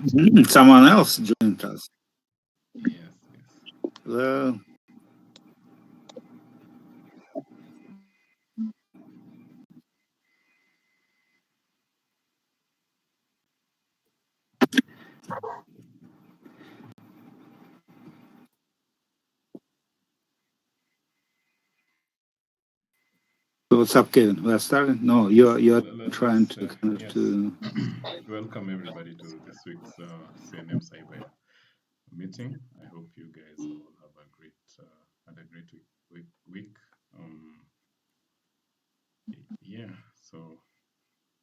Someone else joined us. Yes, yes. Well, so what's up, Kevin? We're starting. No, you're trying to Let's kind of to. yes. Welcome everybody to this week's CNM Cyber meeting. I hope you guys all have a great had a great week. Um, yeah, so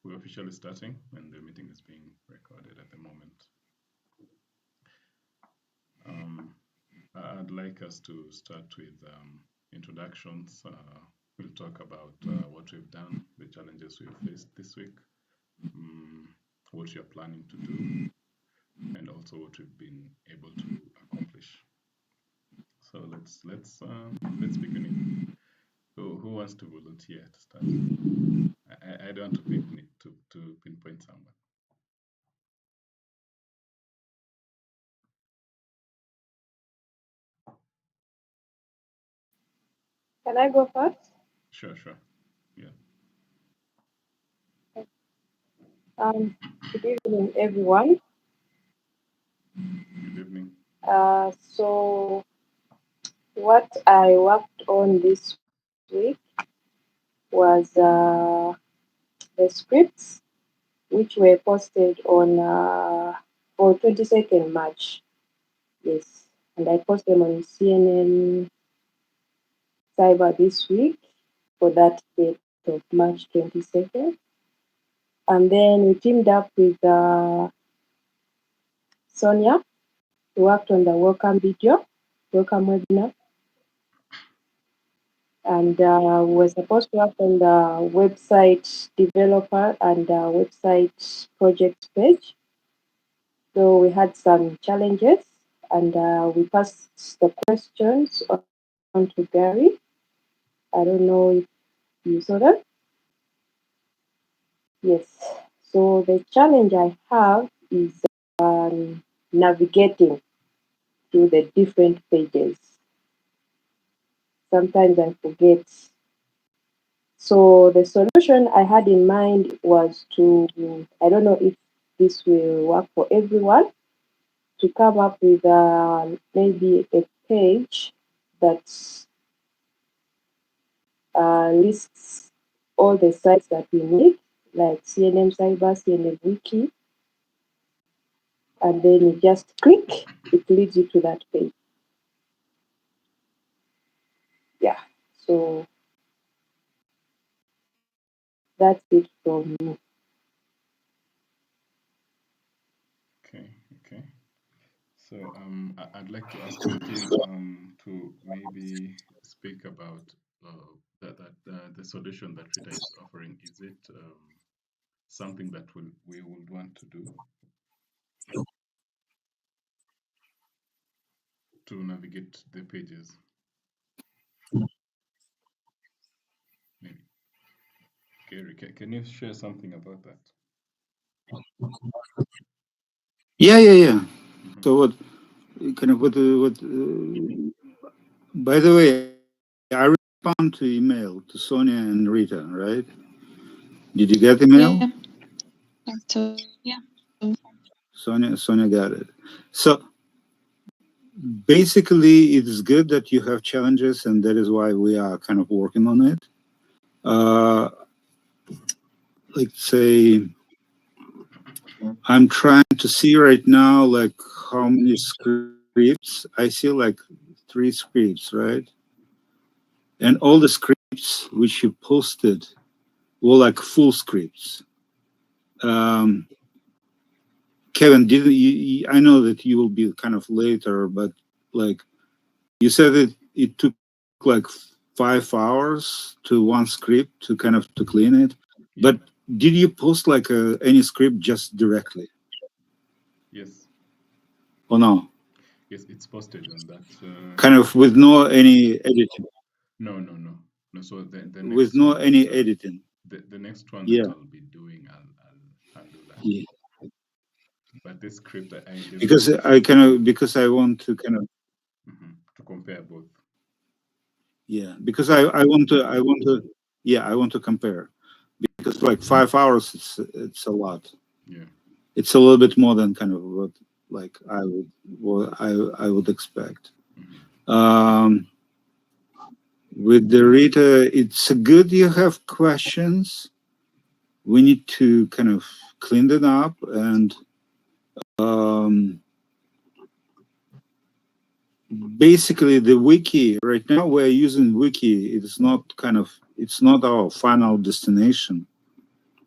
we're officially starting, and the meeting is being recorded at the moment. Um, I'd like us to start with introductions. We'll talk about what we've done, the challenges we've faced this week, um, what you're planning to do, and also what we've been able to accomplish. So let's begin it. Who wants to volunteer to start? I don't want to to pinpoint someone. Can I go first? Sure, sure. Yeah. Good evening, everyone. Good evening. So, what I worked on this week was the scripts which were posted on for 22nd March. Yes, and I posted them on CNM Cyber this week for that date of March 22nd. And then we teamed up with Sonia. We worked on the welcome video, welcome webinar. And we were supposed to work on the website developer and website project page. So we had some challenges, and we passed the questions on to Gary. I don't know if you saw that. Yes. So the challenge I have is navigating to the different pages. Sometimes I forget. So the solution I had in mind was to, I don't know if this will work for everyone, to come up with maybe a page that lists all the sites that we need, like CNM Cyber, CNM Wiki, and then you just click, it leads you to that page. Yeah, so that's it from me. Okay. Okay. So I'd like to ask the team to maybe speak about the solution that Rita is offering. Is it something that we would want to do to navigate the pages? Maybe. Gary, can you share something about that? Yeah. Mm-hmm. So what kind of what? By the way, I respond to email to Sonia and Rita, right? Did you get the mail? Yeah. So yeah. Sonia got it. So basically, it is good that you have challenges, and that is why we are kind of working on it. Uh, like say, I'm trying to see right now, like how many scripts. I see like 3 scripts, right? And all the scripts which you posted were like full scripts. Um, Kevin, didn't I know that you will be kind of later, but like you said that it took like 5 hours to one script to kind of to clean it. But Yeah. did you post like any script just directly Yes. or no? Yes, it's posted on that. Kind of with no any editing, No. So the with next no one that any editing. the next one that Yeah. I'll be doing, I'll do that. Yeah. But this script, I because designed I kind of because I want to kind of to compare both. yeah because I want to compare because like 5 hours it's a lot. Yeah. It's a little bit more than kind of what like I would expect. Um, with the Rita, it's good you have questions. We need to kind of clean it up and um, basically the wiki right now we're using wiki. It's not our final destination.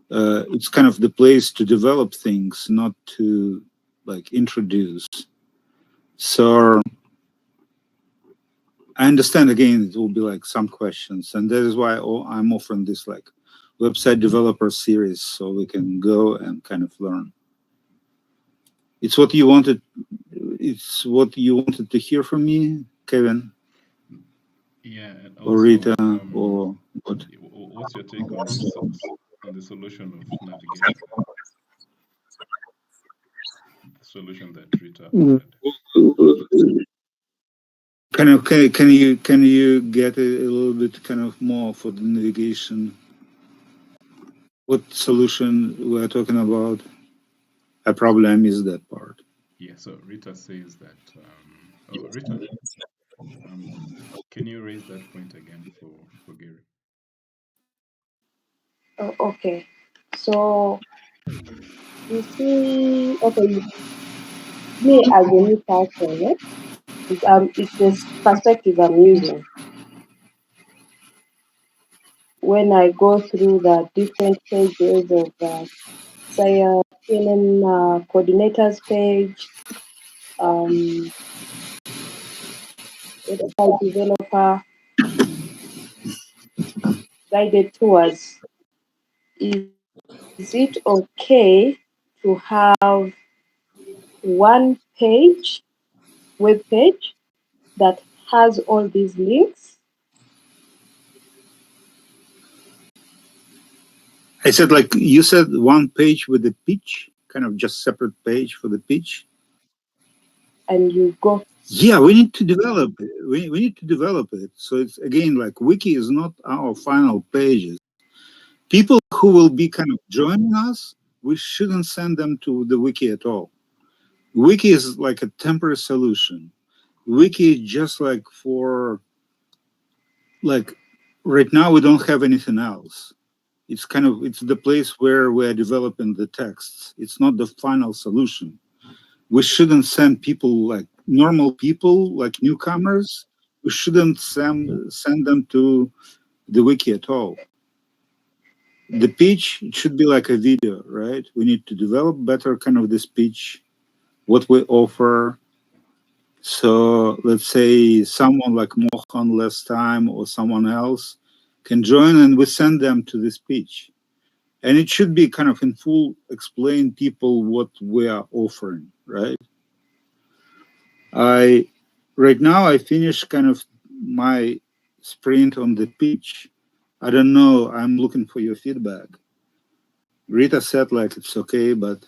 It's kind of the place to develop things, not to like introduce. So I understand again, it will be like some questions, and that is why I'm offering this like website developer series so we can go and kind of learn. It's what you wanted. It's what you wanted to hear from me, Kevin, Yeah, and or also, Rita, or what? what's your take on on the solution of navigation? The solution that Rita offered. Kind of can you get a little bit kind of more for the navigation? What solution we're talking about? I missed that part. Yeah, so Rita says that, oh, Rita, um, can you raise that point again for Gary? Oh, okay. So you see, okay, me as a new person, yeah? It's this perspective I'm using. When I go through the different pages of say CNM coordinators page, um, website developer, guided tours, is it okay to have one page, web page, that has all these links? I said, like you said, one page with the pitch, kind of just separate page for the pitch. And you go. Yeah, we need to develop it. We need to develop it. So it's again like wiki is not our final pages. People who will be kind of joining us, we shouldn't send them to the wiki at all. Wiki is like a temporary solution. Wiki is just like for like right now we don't have anything else. It's the place where we're developing the texts. It's not the final solution. We shouldn't send people like normal people, like newcomers. We shouldn't send them to the wiki at all. The pitch, it should be like a video, right? We need to develop better kind of this pitch, what we offer. So let's say someone like Mohan last time or someone else can join and we send them to this pitch. And it should be kind of in full explain people what we are offering, right? Right now I finished kind of my sprint on the pitch. I don't know. I'm looking for your feedback. Rita said like it's okay, but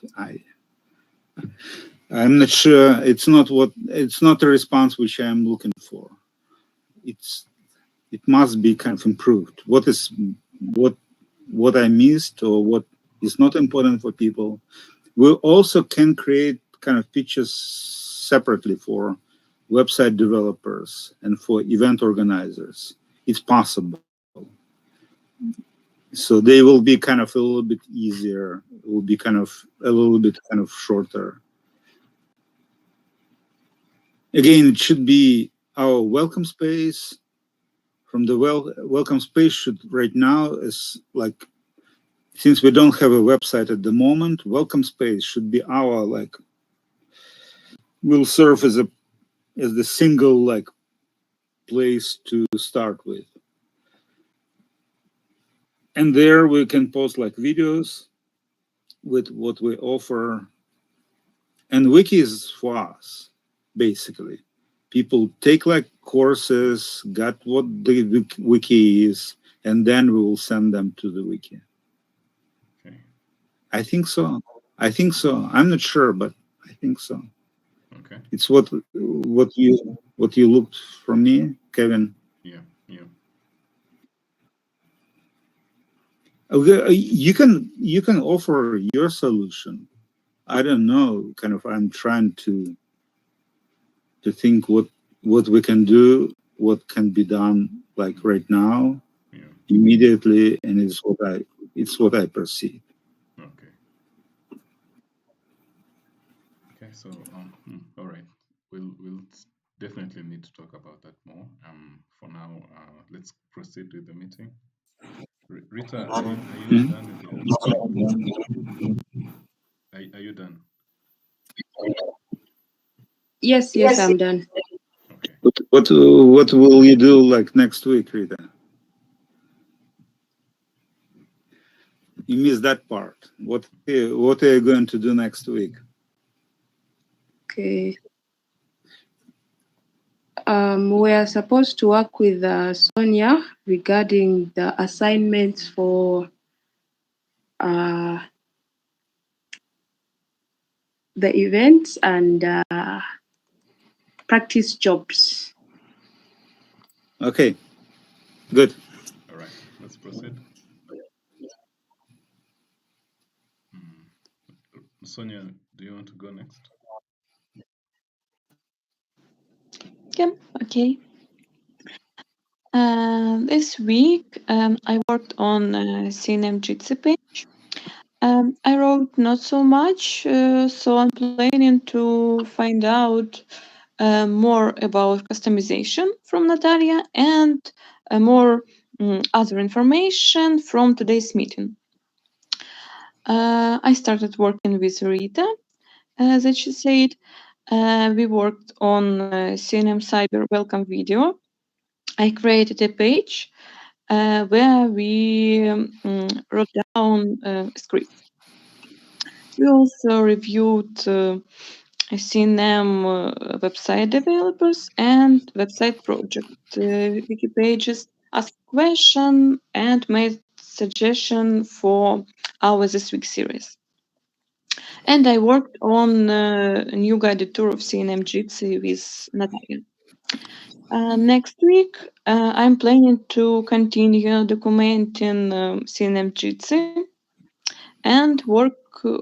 I'm not sure. It's not the response which I'm looking for. It must be kind of improved. What I missed or what is not important for people. We also can create kind of pitches separately for website developers and for event organizers. It's possible. So they will be kind of a little bit easier. It will be kind of a little bit kind of shorter. Again, it should be our welcome space. From the welcome space should right now is like, since we don't have a website at the moment, welcome space should be our like, will serve as the single like place to start with. And there we can post like videos with what we offer. And wiki is for us, basically. People take like courses, got what the wiki is, and then we will send them to the wiki. Okay. I think so. I'm not sure, but think so. Okay. It's what you looked from me, Kevin. Yeah. Yeah. Okay, you can offer your solution. I don't know. Kind of, I'm trying to think what we can do, what can be done like right now, Yeah. immediately, and it's what I perceive. Okay. Okay. So all right. We'll definitely need to talk about that more. For now, let's proceed with the meeting. Rita, are you done with your? Are you done? Yes, I'm done. Okay. What will you do like next week, Rita? You missed that part. What are you going to do next week? Okay. We are supposed to work with Sonia regarding the assignments for the events and practice jobs. Okay, good. All right. Let's proceed. Hmm. Sonia, do you want to go next? Yeah, okay. This week, I worked on CNM page. I wrote not so much, so I'm planning to find out more about customization from Natalia and more other information from today's meeting. I started working with Rita, as she said. We worked on CNM Cyber welcome video. I created a page where we wrote down scripts. We also reviewed CNM website developers and website project wiki pages, asked question and made suggestion for our this week series. And I worked on a new guided tour of CNM Jitsi with Natalia. Next week, I'm planning to continue documenting CNM Jitsi and work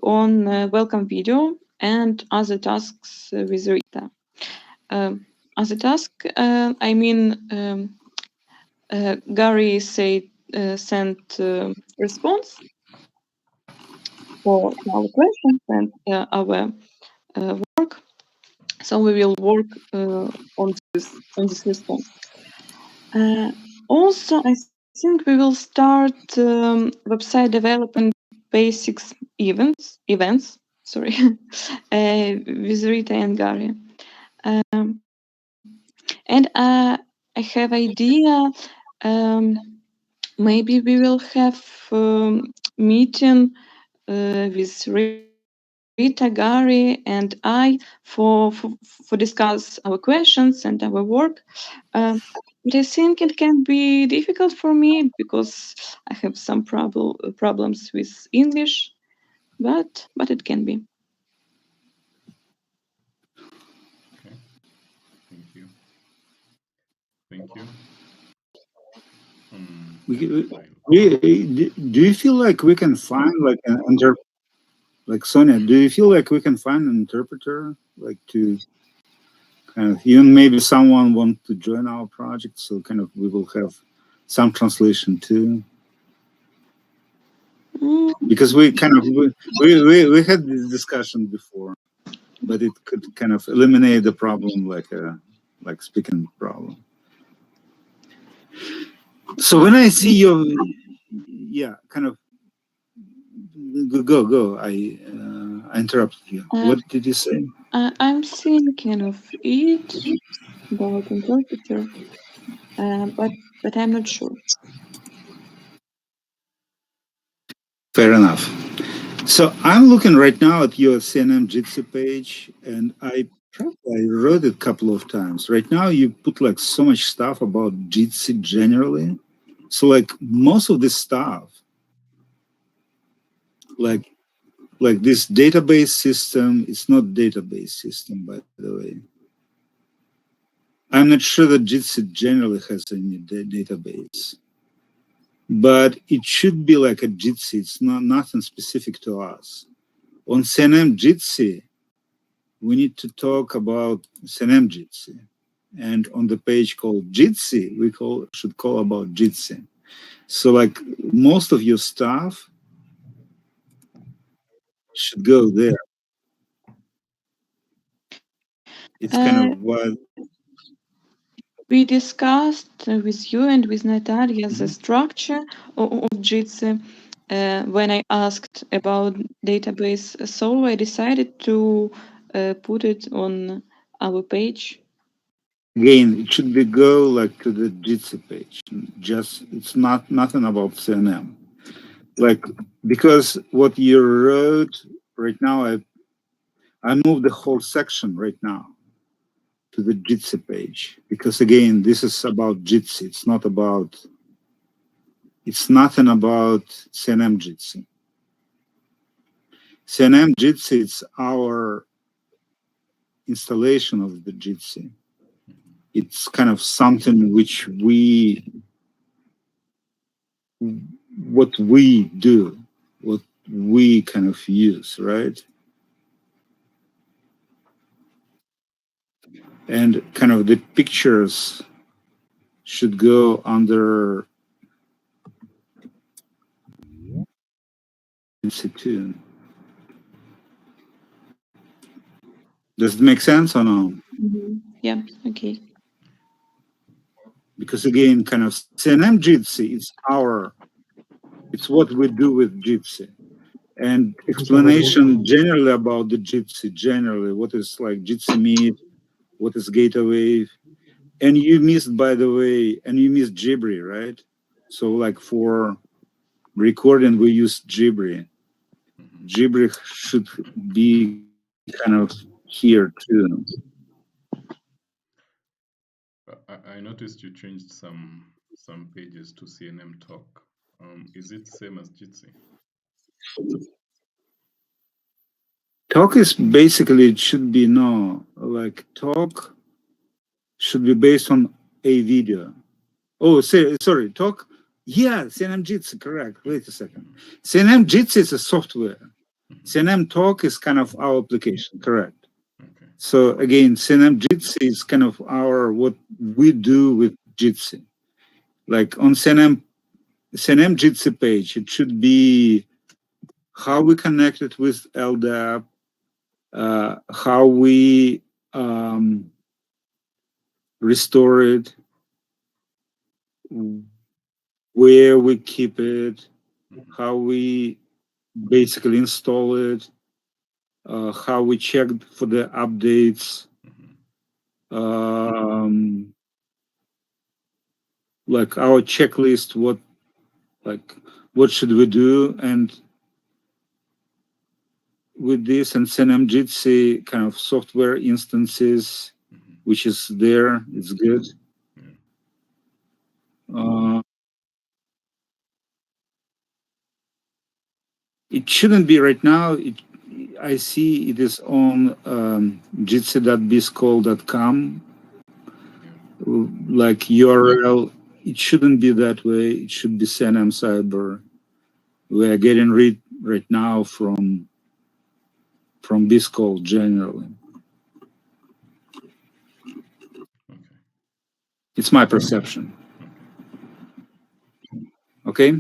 on welcome video and other tasks with Rita. As a task, I mean, Gary sent response for our questions and our work. So we will work on this response. Also, I think we will start website development basics events. Sorry, with Rita and Gary. And I have idea. Maybe we will have meeting with Rita, Gary, and I for discuss our questions and our work. But I think it can be difficult for me because I have some problems with English. But it can be. Okay. Thank you. Thank you. Do you feel like we can find like an like Sonia? Do you feel like we can find an interpreter, like to kind of even maybe someone want to join our project, so kind of we will have some translation too? Because we kind of we had this discussion before, but it could kind of eliminate the problem, like speaking problem. So when I see your, yeah, kind of go. I interrupted you. What did you say? I'm thinking of it about interpreter, but I'm not sure. Fair enough. So I'm looking right now at your CNM Jitsi page, and I wrote it a couple of times. Right now, you put like so much stuff about Jitsi generally. So like most of this stuff, like like this database system, it's not database system, by the way. I'm not sure that Jitsi generally has any database, but it should be like a Jitsi. It's not nothing specific to us. On CNM Jitsi, we need to talk about CNM Jitsi. And on the page called Jitsi, we should call about Jitsi. So like most of your stuff should go there. It's kind of what We discussed with you and with Natalia the Mhm. structure of Jitsi. When I asked about database, so I decided to put it on our page. Again, it should be go like to the Jitsi page. Just it's not nothing about CNM. Like because what you wrote right now, I moved the whole section right now to the Jitsi page because again, this is about Jitsi. It's not about. It's nothing about CNM Jitsi. CNM Jitsi, it's our installation of the Jitsi. It's kind of something which what we do, what we kind of use, right? And kind of the pictures should go under Jitsi too. Does it make sense or no? Yeah, okay. Because again, kind of CNM Jitsi, it's what we do with Jitsi. And explanation generally about the Jitsi, generally, what is like Jitsi Meet, what is Gateway. And you missed, by the way, and you missed Jibri, right? So like for recording, we use Jibri. Jibri should be kind of here too. I noticed you changed some pages to CNM Talk. Is it same as Jitsi? Talk is basically, it should be no, like talk should be based on a video. Oh, sorry, talk. Yeah, CNM Jitsi, correct. Wait a second. CNM Jitsi is a software. CNM Talk is kind of our application, correct. Okay. So again, CNM Jitsi is kind of our, what we do with Jitsi. Like on CNM Jitsi page, it should be how we connect it with LDAP, how we restore it, where we keep it, how we basically install it, how we check for the updates, like our checklist, what should we do, and with this and CNM Jitsi kind of software instances, which is there, it's good. It shouldn't be right now. I see it is on jitsi.biscall.com, like URL. It shouldn't be that way. It should be CNMCyber. We are getting rid right now from Biscall generally. It's my perception. Okay.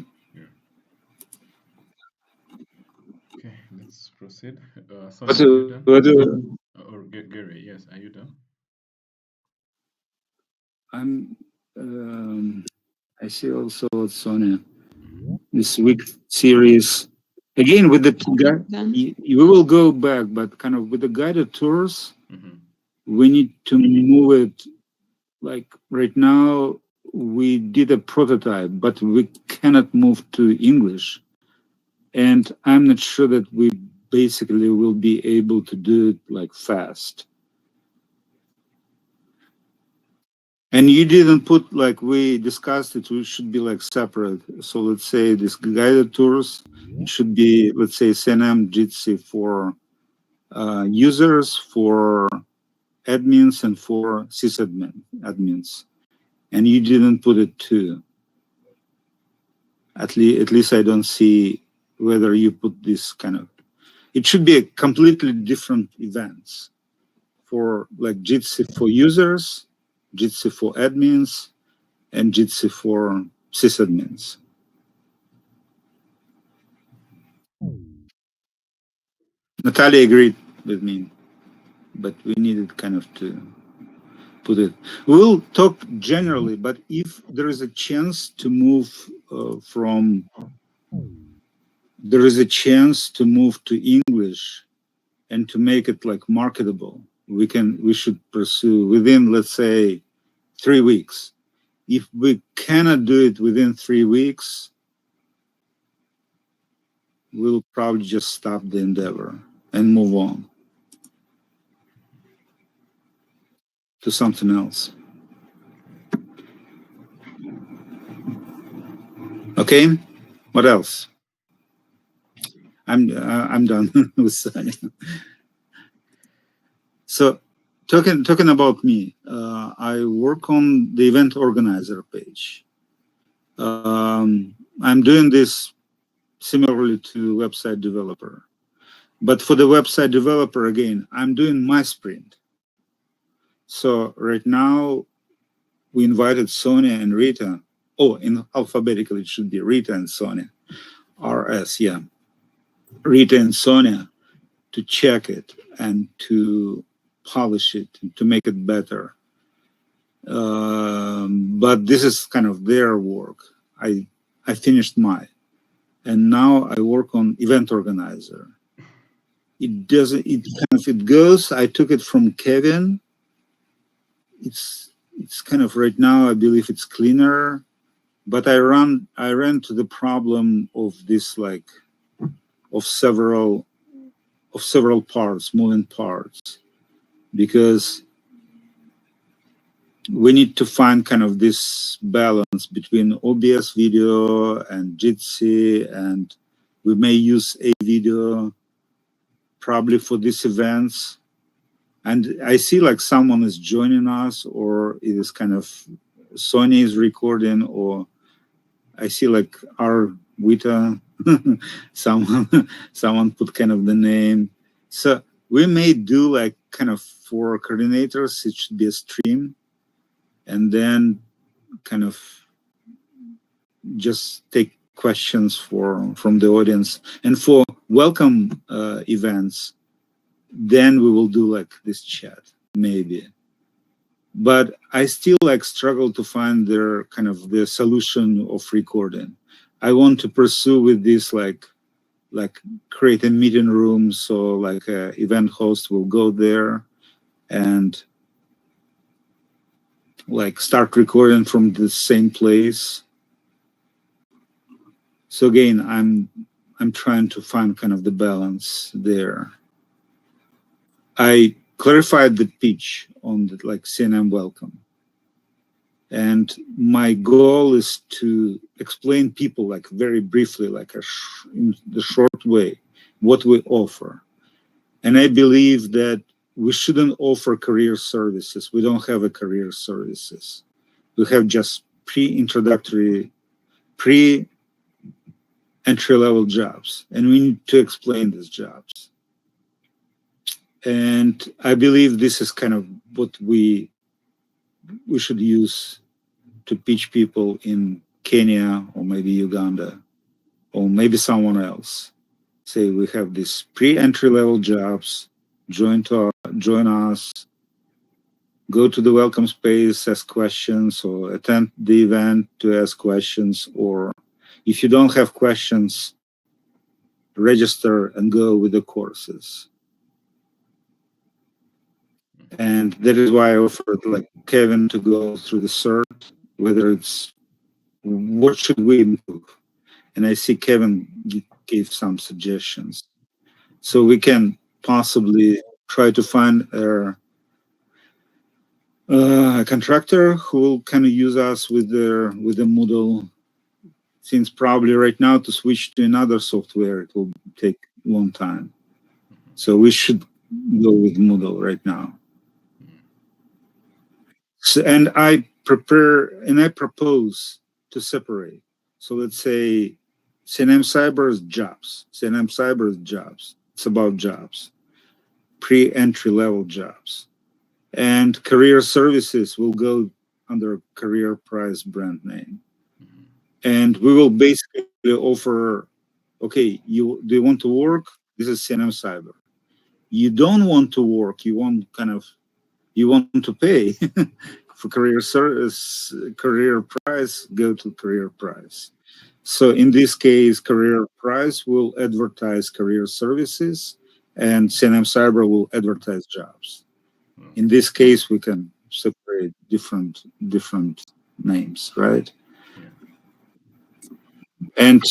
Okay, let's proceed. Sonia, are you done? Or Gary, yes, are you done? I see also Sonia. This week series again with the we will go back, but kind of with the guided tours, we need to move it. Like right now, we did a prototype, but we cannot move to English, and I'm not sure that we basically will be able to do it like fast. And you didn't put, like we discussed it, it should be like separate. So let's say this guided tours, it should be, let's say, CNM Jitsi for users, for admins, and for admins. And you didn't put it too. At least I don't see whether you put this kind of, it should be a completely different events for like Jitsi for users, Jitsi for admins, and Jitsi for sysadmins. Natalia agreed with me, but we needed kind of to put it. We'll talk generally, but if there is a chance to move there is a chance to move to English and to make it like marketable, we should pursue within, let's say, 3 weeks. If we cannot do it within 3 weeks, we'll probably just stop the endeavor and move on to something else. Okay, what else? I'm done with Sonia. So, talking about me, I work on the event organizer page. I'm doing this similarly to website developer, but for the website developer, again, I'm doing my sprint. So right now, we invited Sonia and Rita. Oh, in alphabetical, it should be Rita and Sonia. RS, yeah. Rita and Sonia to check it and to polish it, to make it better. But this is kind of their work. I finished mine, and now I work on event organizer. It doesn't. It kind of it goes. I took it from Kevin. It's kind of right now. I believe it's cleaner, but I ran to the problem of this like of several parts, moving parts, because we need to find kind of this balance between OBS video and Jitsi, and we may use a video probably for these events. And I see like someone is joining us, or it is kind of Sony is recording, or I see like our Wita, someone put kind of the name. So we may do like kind of for coordinators, it should be a stream, and then kind of just take questions from the audience. And for welcome events, then we will do like this chat maybe. But I still like struggle to find their kind of the solution of recording. I want to pursue with this like create a meeting room, so like a event host will go there and like start recording from the same place. So again, I'm trying to find kind of the balance there. I clarified the pitch on the like CNM welcome. And my goal is to explain people like very briefly, like in the short way, what we offer. And I believe that we shouldn't offer career services. We don't have a career services. We have just pre-introductory, entry-level jobs, and we need to explain these jobs. And I believe this is kind of what we should use to pitch people in Kenya or maybe Uganda or maybe someone else. Say we have these pre-entry-level jobs, join us, go to the welcome space, ask questions, or attend the event to ask questions, or if you don't have questions, register and go with the courses. And that is why I offered like Kevin to go through the cert, whether it's what should we improve. And I see Kevin gave some suggestions. So we can possibly try to find A contractor who will kind of use us with the Moodle. Since probably right now to switch to another software, it will take a long time. So we should go with Moodle right now. So, and I propose to separate. So let's say CNM Cyber is jobs. CNM Cyber is jobs. It's about jobs, pre-entry level jobs. And career services will go under career price brand name. And we will basically offer, okay, do you want to work? This is CNM Cyber. You don't want to work, you want to pay for career service, career price, go to career price. So in this case, career price will advertise career services and CNM Cyber will advertise jobs. In this case, we can separate different names, right? And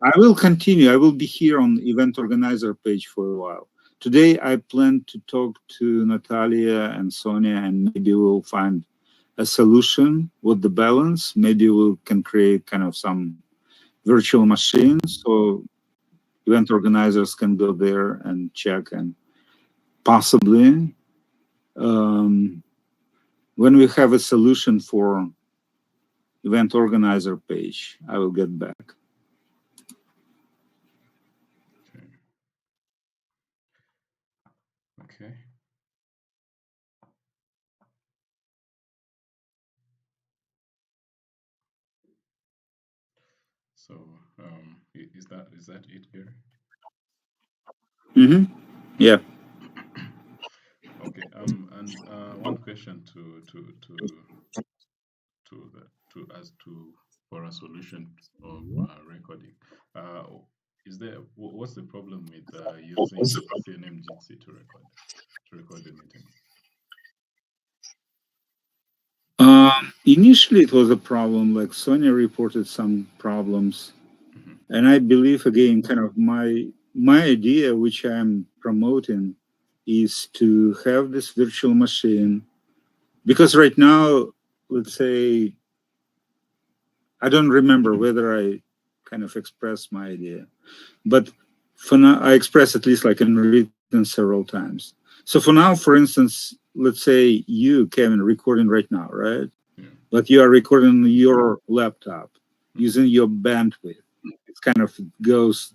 I will continue. I will be here on event organizer page for a while. Today, I plan to talk to Natalia and Sonia, and maybe we'll find a solution with the balance. Maybe we can create kind of some virtual machines so event organizers can go there and check, and possibly when we have a solution for event organizer page, I will get back. Okay. So is that it, Gary? Mm-hmm. Yeah. Okay. And one question for a solution of recording. Is there what's the problem with using CNMGC to record the meetings? Initially, it was a problem. Like Sonia reported some problems, and I believe again, kind of my idea, which I'm promoting, is to have this virtual machine, because right now, let's say, I don't remember whether I kind of expressed my idea, but for now, I expressed at least like in written several times. So for now, for instance, let's say you, Kevin, recording right now, right? But you are recording your laptop using your bandwidth. It kind of goes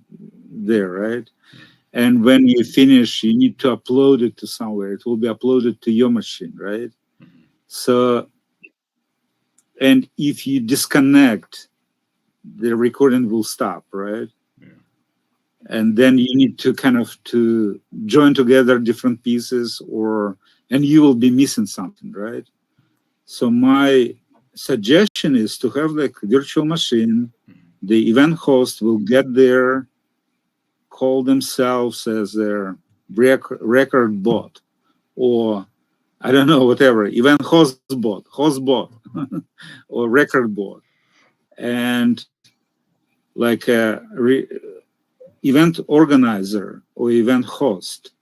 there, right? And when you finish, you need to upload it to somewhere. It will be uploaded to your machine, right? So, and if you disconnect, the recording will stop, right? And then you need to kind of to join together different pieces, and you will be missing something, right? So my suggestion is to have like a virtual machine. The event host will get there, call themselves as their record bot, or I don't know, whatever, event host bot, or record bot. And like a event organizer or event host,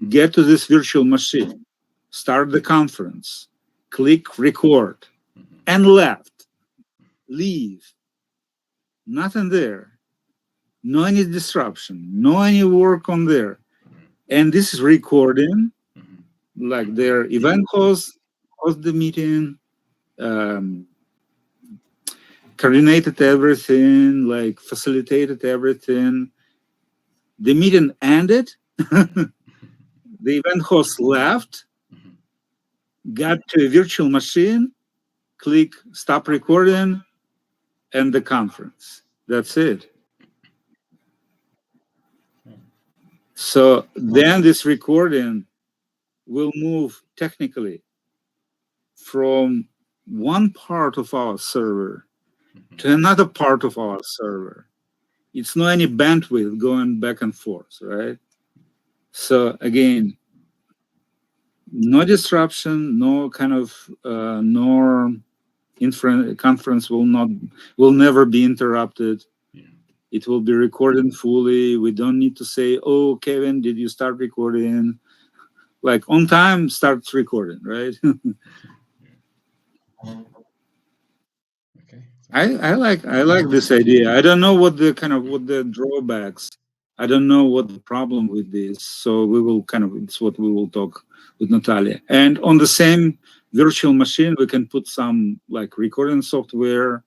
get to this virtual machine, start the conference, click record, and leave. Nothing there. No any disruption, no any work on there. And this is recording, like their event host the meeting, coordinated everything, like facilitated everything. The meeting ended. The event host left, got to a virtual machine, click stop recording, and the conference. That's it. So then this recording will move technically from one part of our server to another part of our server. It's no any bandwidth going back and forth, right? So again, no disruption, no kind of no conference will never be interrupted. It will be recorded fully. We don't need to say, oh, Kevin, did you start recording? like on time starts recording, right? Okay. So I like this idea. I don't know what the drawbacks. I don't know what the problem with this. So we will it's what we will talk with Natalia. And on the same virtual machine, we can put some like recording software.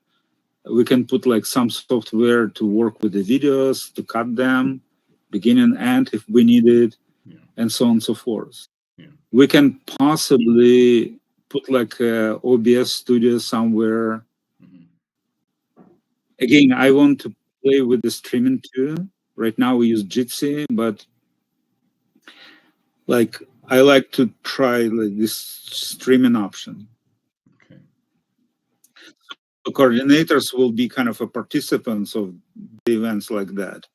We can put like some software to work with the videos, to cut them, beginning and end if we need it, yeah, and so on and so forth. yeah, We can possibly put like a OBS studio somewhere. mm-hmm. Again, I want to play with the streaming too. Right now we use Jitsi, but like I like to try like this streaming option. Okay. The coordinators will be kind of a participants of the events like that,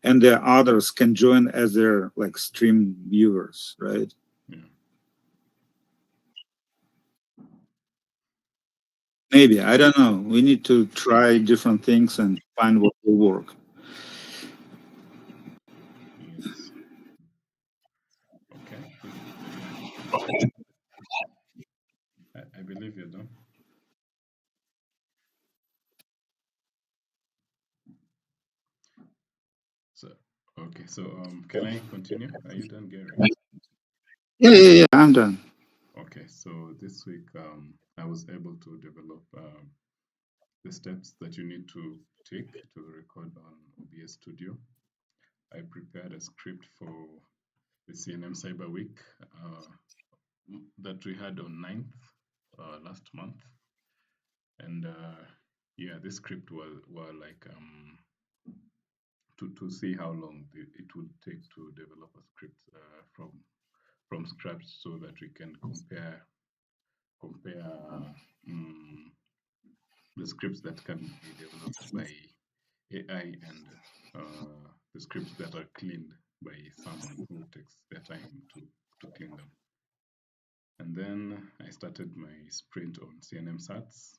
and the others can join as their like stream viewers, right? Yeah. Maybe, I don't know. We need to try different things and find what will work. Yes. Okay. Yeah. I believe you're done. So okay. So can I continue? Are you done, Gary? Yeah, I'm done. Okay. So this week I was able to develop the steps that you need to take to record on OBS Studio. I prepared a script for the CNM Cyber Week that we had on 9th last month. And yeah, this script were like to see how long it would take to develop a script from scratch so that we can compare um, the scripts that can be developed by AI and the scripts that are cleaned by someone who takes their time to clean them. And then I started my sprint on CNM Sats,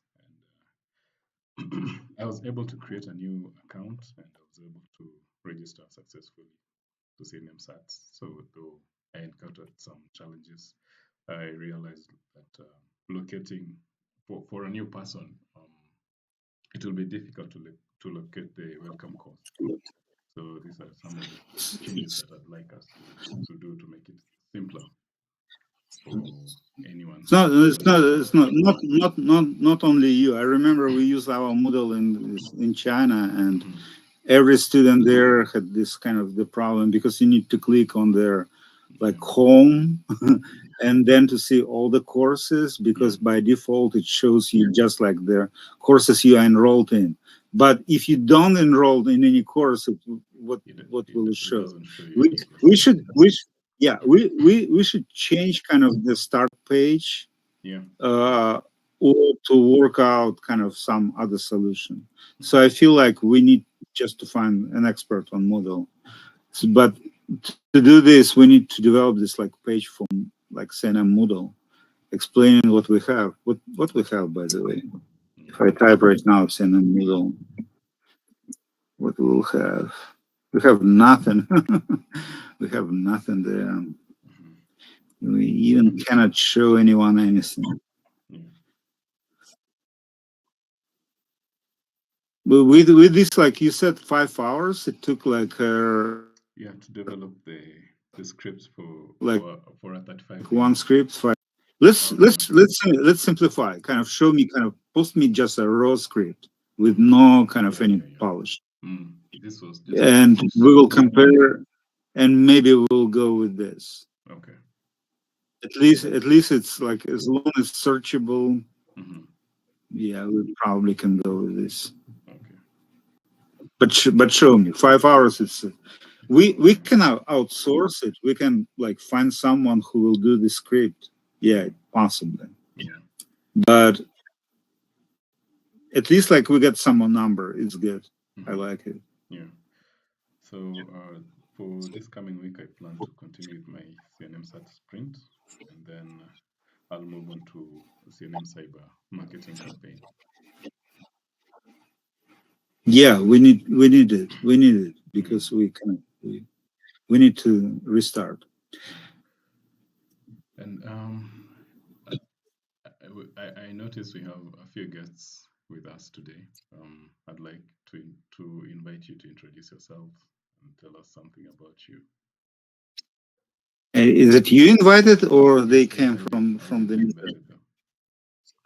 and I was able to create a new account, and I was able to register successfully to CNM Sats. So though I encountered some challenges, I realized that locating for a new person, it will be difficult to locate the welcome course. So these are some of the changes that I'd like us to do to make it simpler for anyone It's not. who It's not. wants to. It's not only you. I remember we used our Moodle in China, and Mhm. every student there had this kind of the problem because you need to click on their like Yeah, home and then to see all the courses yeah, because by default it shows you just like the courses you are enrolled in. But if you don't enroll in any course, what will it it show? doesn't show you We any we courses. should we sh- yeah we should change kind of the start page Yeah, uh, or to work out kind of some other solution. So I feel like we need just to find an expert on Moodle. But to do this, we need to develop this like page from like CNM Moodle, explaining what we have. What we have, by the way. yeah, If I type right now CNM Moodle, what we will have? We have nothing. We have nothing there. mhm, We even cannot show anyone anything. yeah, But with this, like you said, 5 hours. It took like yeah. To develop the scripts like for a 35 one minute. script. Let's simplify. Kind of show me, kind of post me just a raw script with no kind of Yeah, any yeah, yeah. polish, This was just a and prompt. we will compare, and maybe we'll go with this. Okay. At least it's like as long as searchable. Hmm. Yeah, we probably can go with this. Okay. But show me 5 hours. It's It's a we lot. can outsource it. We can like find someone who will do the script. Yeah, possibly. Yeah. But at least like we get some number. It's good. I Hmm. like it. Yeah. So for this coming week, I plan to continue with my CNM Sat sprint, and then I'll move on to CNM Cyber marketing campaign. Yeah, we need it Yeah. because we need to restart. Yeah. And I noticed we have a few guests with us today. I'd like to invite you to introduce yourself and tell us something about you. Is it you invited or they came I from the meeting? invited them.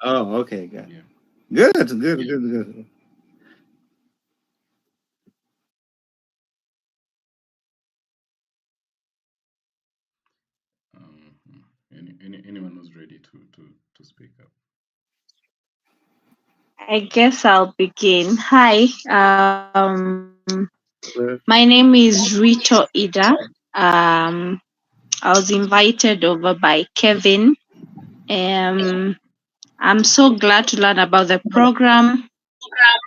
Oh, okay, good. Yeah. Good. Anyone who's ready to speak up. I guess I'll begin. Hi, Good. my name is Rito Ida. I was invited over by Kevin. I'm so glad to learn about the program.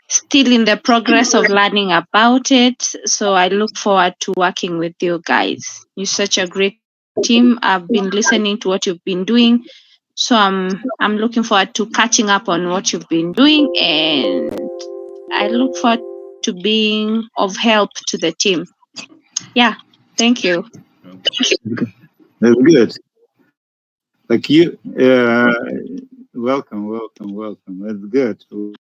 Still in the progress of learning about it, so I look forward to working with you guys. You're such a great team. I've been listening to what you've been doing, so I'm looking forward to catching up on what you've been doing, and I look forward to being of help to the team. Yeah, thank you. Okay. That's good. Like you, welcome. That's good. We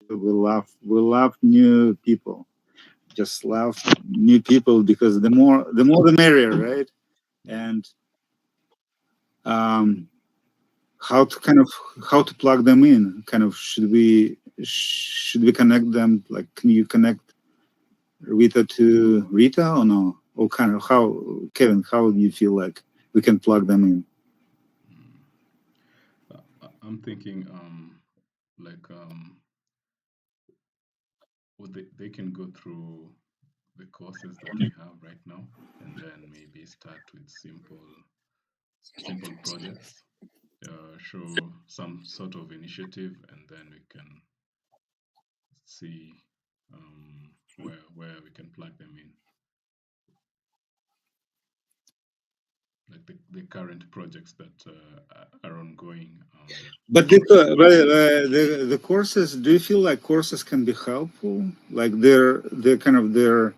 love new people. Just love new people because the more the merrier, right? And how to plug them in? Kind of should we connect them? Like, can you connect Rita to Rita or no? Or kind of how, Kevin? How do you feel like we can plug them in? I'm thinking like well, they can go through the courses that we have right now, and then maybe start with simple projects, show some sort of initiative, and then we can see where we can plug them in, like the current projects that are ongoing. But the courses, do you feel like courses can be helpful? Like they're kind of the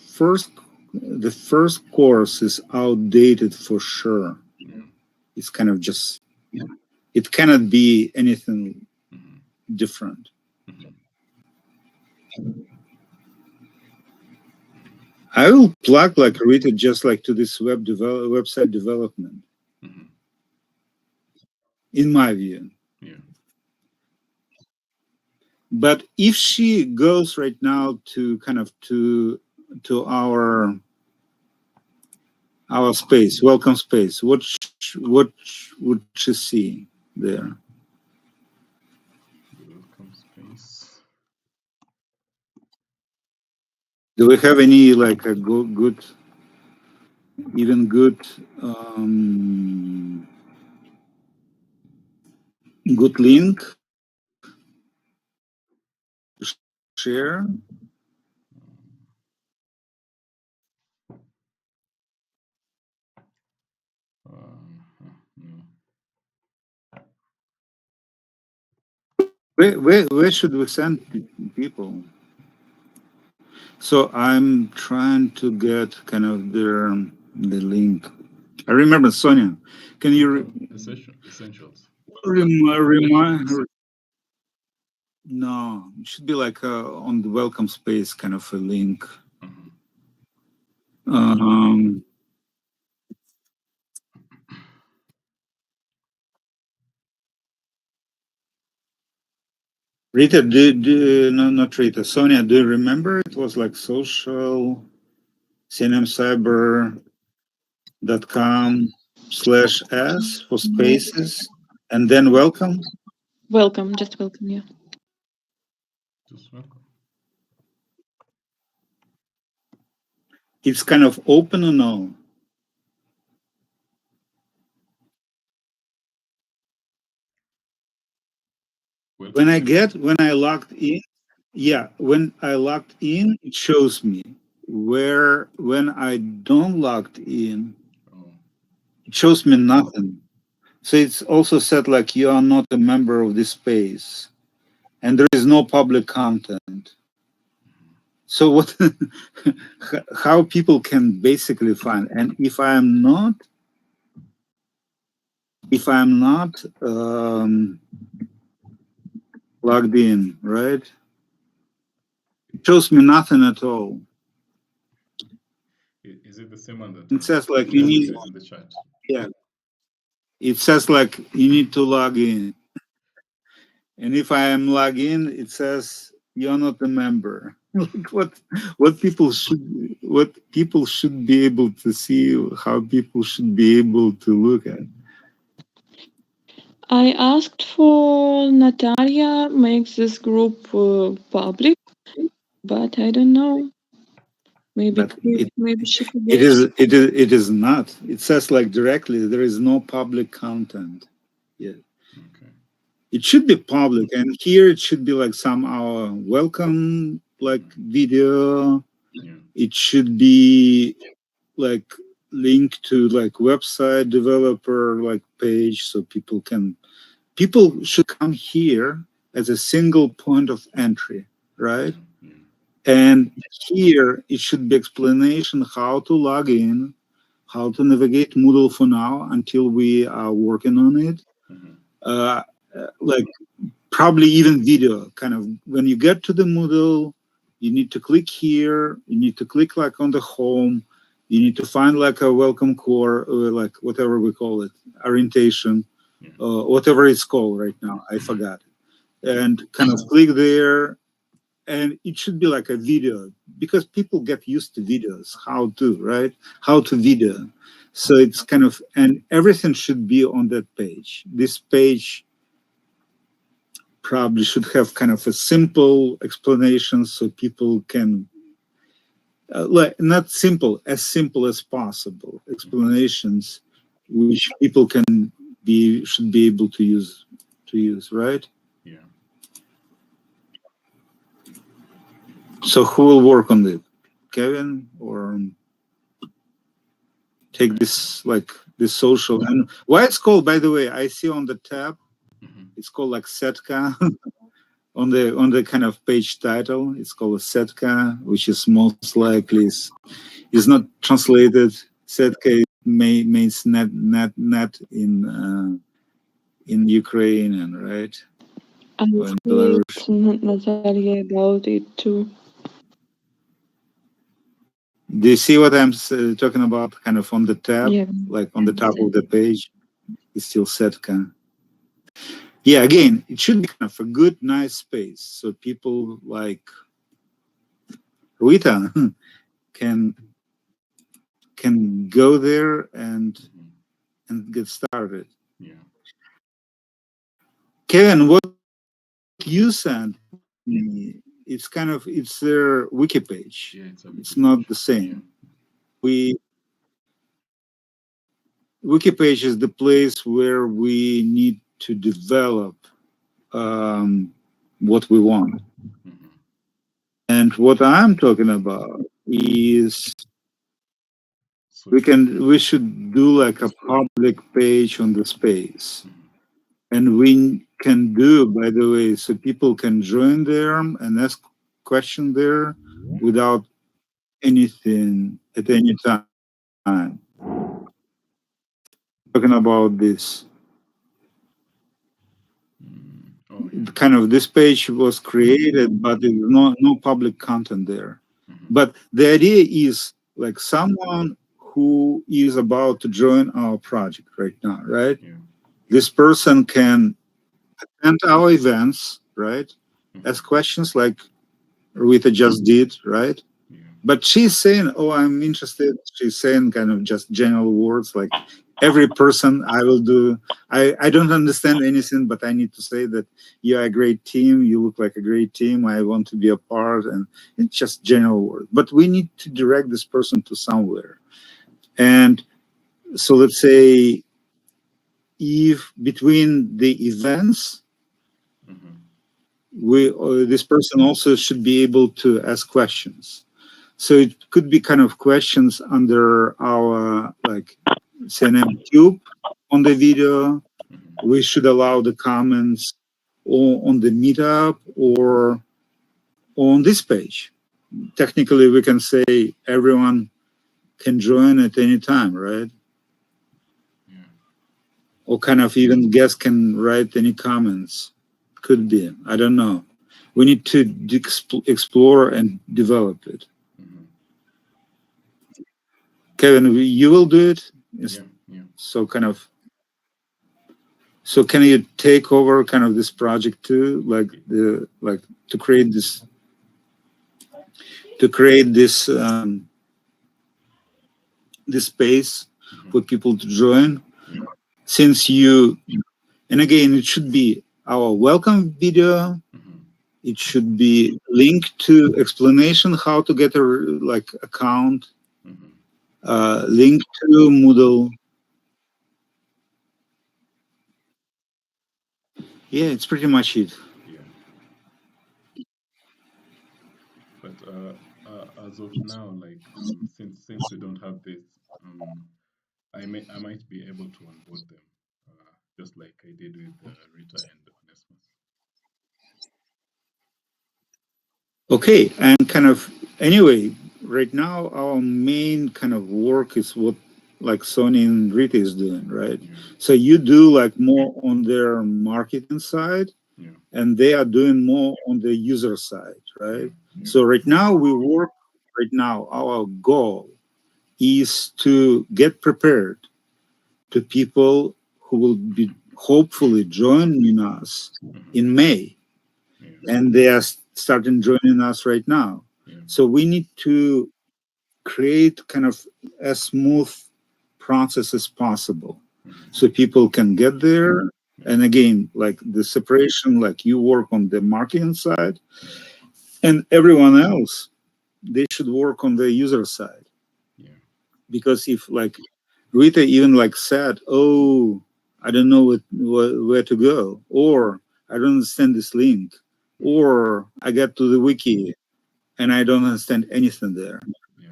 first the first course is outdated for sure. Yeah. It's kind of just, it cannot be anything Mm-hmm. different. Mm-hmm. I will plug like Rita just like to this website development. Mm-hmm. In my view. Yeah. But if she goes right now to kind of to our space, welcome space, what would she see there? The welcome space. Do we have any like a good even good um, good link share? No. Where should we send people? So I'm trying to get kind of the link. I remember Sonia. Can you Essentials. remind? No, it should be like on the welcome space, kind of a link. Mm-hmm. Um, Rita, no, not Rita. Sonia, do you remember? It was like social CNMCyber.com/s for spaces, and then welcome. Welcome, just welcome you. Just welcome. It's kind of open or no? Welcome space. When I logged in, yeah, when I logged in, it shows me. Where when I don't logged in, Oh. it shows me nothing. So it's also said like you are not a member of this space, and there is no public content. So what? How people can basically find? And if I am not if I'm not logged in, right? It shows me nothing at all. Is it the same one that It says like you you need, put in the chat? yeah. It says like you need to log in. And if I am logged in, it says you're not a member. Like what people should be able to see, how people should be able to look at. I asked for Natalia makes this group public, but I don't know. Maybe But it maybe she it forget. is it is it is not. It says like directly there is no public content. Yeah. Okay. It should be public, and here it should be like somehow welcome like video. Yeah. It should be like link to like website developer like page, so people should come here as a single point of entry, right? Yeah. And here it should be explanation how to log in, how to navigate Moodle for now until we are working on it. Like probably even video, kind of when you get to the Moodle, you need to click here, you need to click like on the home, you need to find like a welcome core, or like whatever we call it, orientation, whatever it's called right now, I forgot. And kind of click there, and it should be like a video because people get used to videos, how to, right? How to video. So it's kind of, and everything should be on that page. This page probably should have kind of a simple explanation so people can, like not simple, as possible explanations, which people should be able to use, right? Yeah. So who will work on it? Kevin, or take this like this social, and why it's called, by the way, I see on the tab, it's called like Setka. on the kind of page title, it's called a Setka, which is most likely is not translated. Setka means net in Ukrainian, right? I Or in told Belarus. Natalia about it too. Do you see what I'm talking about? Kind of on the tab, Yeah. like on the top of the page, it's still Setka. Yeah, again, it should be kind of a good, nice space so people like Rita can go there and get started. Yeah. Kevin, what you sent me, it's kind of, it's their wiki page. Yeah, it's not the same. Yeah. Wiki page is the place where we need to develop what we want. And what I'm talking about is we should do like a public page on the space. And we can do, by the way, so people can join there and ask questions there without anything at any time. Talking about this. Kind of this page was created, but there's no public content there. But the idea is like someone who is about to join our project right now, right? Yeah. This person can attend our events, right? Ask questions like Rita just did, right? Yeah. But she's saying, oh, I'm interested. She's saying kind of just general words like every person I will do. I don't understand anything, but I need to say that you're a great team. You look like a great team. I want to be a part. And it's just general words. But we need to direct this person to somewhere. And so let's say if between the events, this person also should be able to ask questions. So it could be kind of questions under our like CNM Cube on the video. We should allow the comments on the meetup or on this page. Technically, we can say everyone can join at any time, right? Yeah. or kind of even guests can write any comments. Could be, I don't know. We need to explore and develop it. Kevin, you will do it. Yeah, yeah. So kind of. So can you take over kind of this project too, like to create this this space for people to join? Since you, and again, it should be our welcome video. It should be linked to explanation how to get a account. Link to Moodle. Yeah, it's pretty much it. Yeah. But as of now, like since we don't have this, I might be able to onboard them, just like I did with Rita and Onesmus. Okay, and kind of anyway, right now our main kind of work is what like Sony and Rita is doing, right? Yeah. So you do like more on their marketing side, Yeah. and they are doing more on the user side, right? Yeah. So right now we work. Right now, our goal is to get prepared to people who will be hopefully joining us in May. Yeah. And they are starting joining us right now. Yeah. So we need to create kind of a smooth process as possible so people can get there. And again, like the separation, like you work on the marketing side and everyone else, they should work on the user side. Yeah. Because if like Rita even like said, oh, I don't know where to go, or I don't understand this link, or I get to the wiki and I don't understand anything there. Yeah.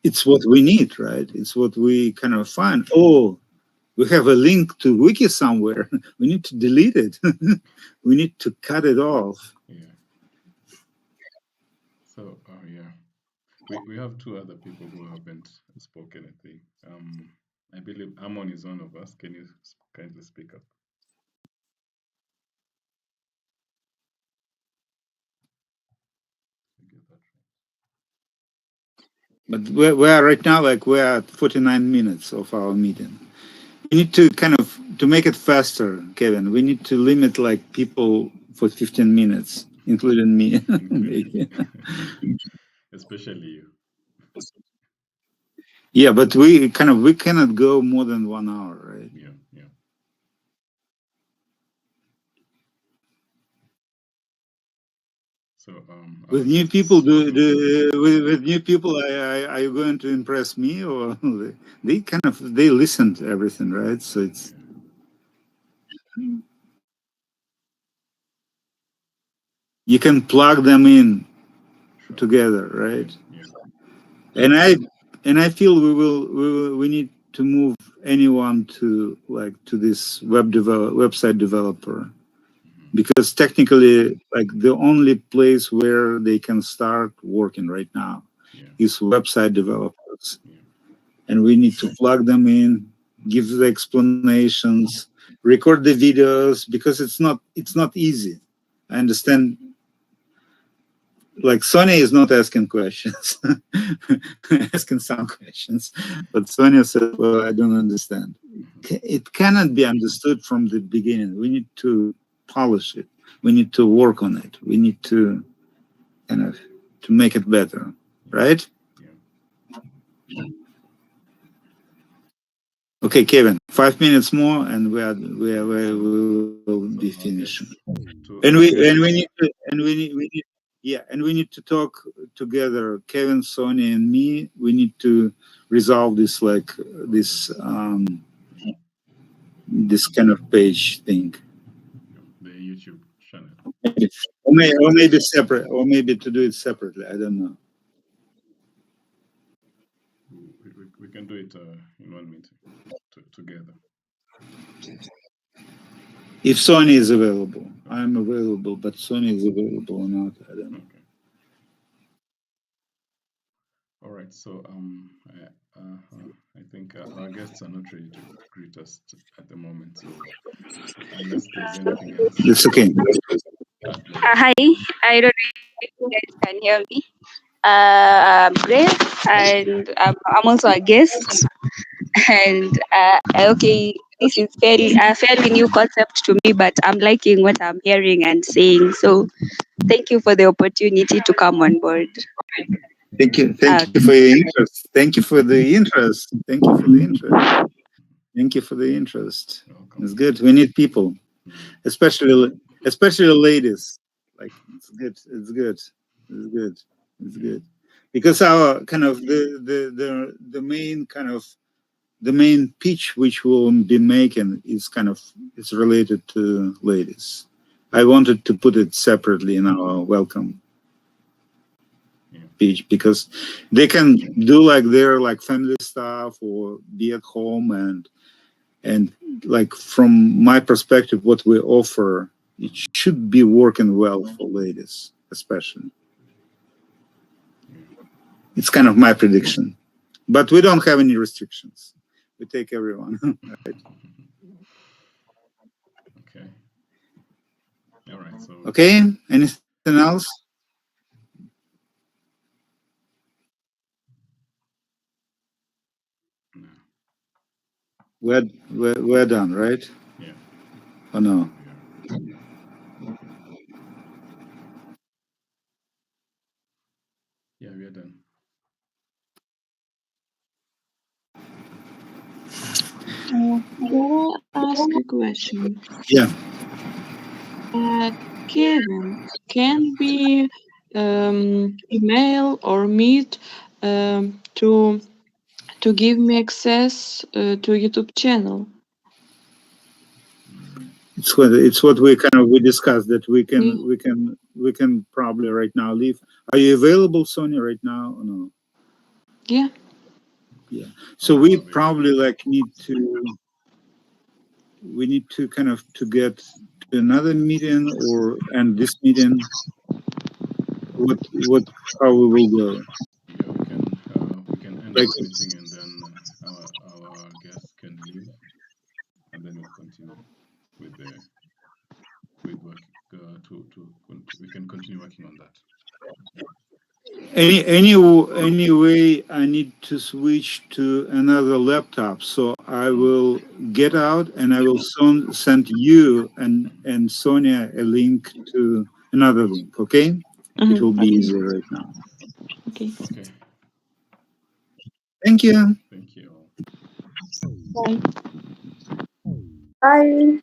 It's what we need, right? It's what we kind of find. Oh, we have a link to wiki somewhere. We need to delete it. We need to cut it off. Yeah. So yeah, we have two other people who haven't spoken. I think I believe Amon is one of us. Can you kindly speak up? But we are right now, like we're at 49 minutes of our meeting. We need to kind of, to make it faster, Kevin, we need to limit like people for 15 minutes, including me. Especially you. Yeah, but we cannot go more than 1 hour, right? Yeah, yeah. So with new people, with new people, are you going to impress me, or they kind of they listen to everything, right? So it's you can plug them in together, right? Yeah. And I feel we need to move anyone to like to this website developer, because technically like the only place where they can start working right now is website developers. And we need to plug them in, give the explanations, record the videos, because it's not easy. I understand, like Sonia is not asking questions, asking some questions, but Sonia said, well, I don't understand. It cannot be understood from the beginning. We need to polish it. We need to work on it. We need to kind of to make it better, right? Okay, Kevin, 5 minutes more, and we will be finishing. And we need to talk together, Kevin, Sonia, and me. We need to resolve this this kind of page thing. The YouTube channel. Or maybe separate, or maybe to do it separately. I don't know. We can do it in one meeting together. If Sony is available, I'm available, but Sony is available or not, I don't know. Okay. All right. So I think our guests are not ready to greet us at the moment, so unless there's anything else It's okay. I'd like. Hi, I don't know if you guys can hear me. I'm Grace, and I'm also a guest. And okay, this is fairly a fairly new concept to me, but I'm liking what I'm hearing and saying. So thank you for the opportunity to come on board. Thank you. Thank you for your interest. Thank you for the interest. Thank you for the interest. Thank you for the interest. Welcome. It's good. We need people, especially ladies. Like it's good. It's good. It's good. It's good. Because our kind of the main kind of the main pitch which we'll be making is kind of it's related to ladies. I wanted to put it separately in our welcome pitch because they can do like their like family stuff or be at home and like from my perspective what we offer it should be working well for ladies especially. It's kind of my prediction, but we don't have any restrictions. We take everyone. Right? Okay. All right. So. Okay. Anything else? No. We're done, right? Yeah. Oh no. Yeah, we are done. Can I ask a question? Yeah. Kevin, can we email or meet to give me access to YouTube channel? It's what we discussed that we can probably right now leave. Are you available, Sonia, right now or no? Yeah. Yeah. So we probably like need to kind of to get to another meeting or end this meeting. What how we will go? Yeah, we can end Like, this meeting and then our guests can leave, and then we'll continue with the work we can continue working on that. any way I need to switch to another laptop, so I will get out and I will soon send you and Sonia a link to another link. Okay, it will be easier right now. Okay. Okay. Thank you. Thank you all. Bye. Bye.